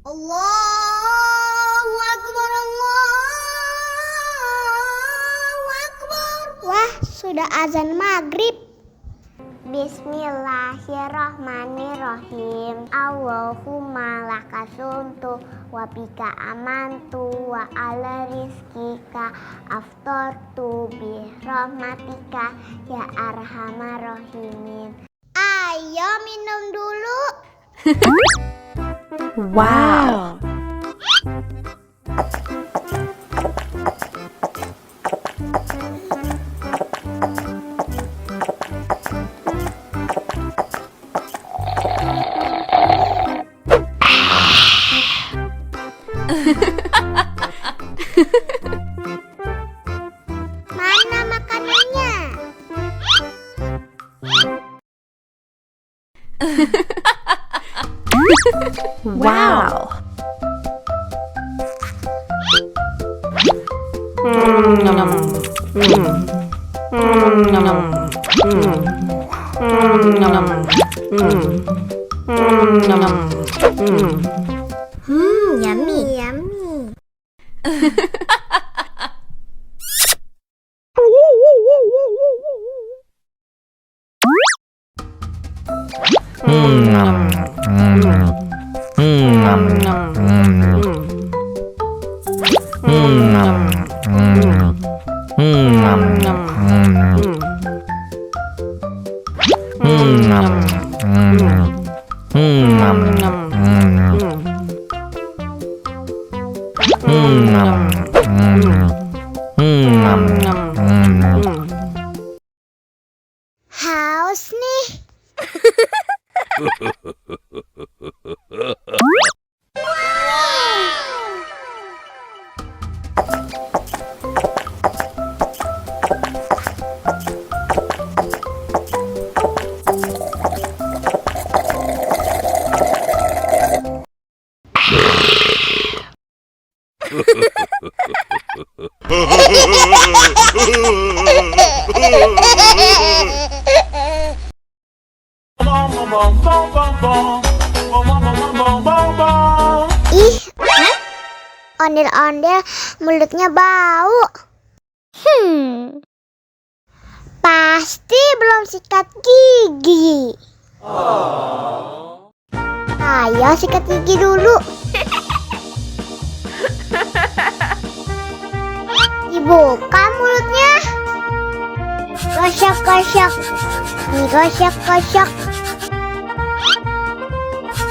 Allahu Akbar, Allahu Akbar. Wah, sudah azan maghrib. Bismillahirrahmanirrahim. Allahumma lakasumtu wa bika amantu wa ala rizkika aftortu bi rahmatika ya arhamar rahimin. Ayo minum dulu. Wow. Mana makanannya? Wow. Yummy, yummy. Haus nih. Ih, ondel-ondel mulutnya bau. Pasti belum sikat gigi. Ayo sikat gigi dulu. Dibuka mulutnya. Gosok-gosok. Digosok-gosok.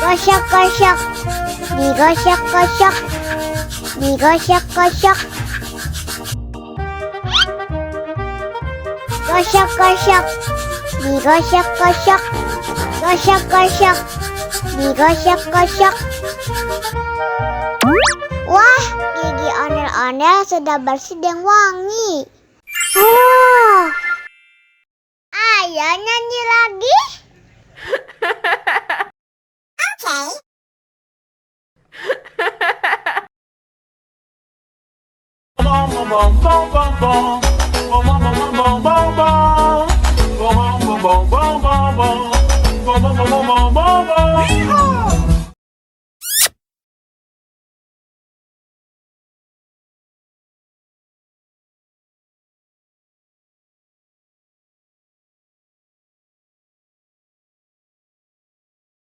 Gosok-gosok. Digosok-gosok. Digosok-gosok. Gosok-gosok. Digosok-gosok. Gosok-gosok. Digosok-gosok. Wah, gigi ondel-ondel sudah bersih dan wangi. Oh, ayo nyanyi lagi. Oke.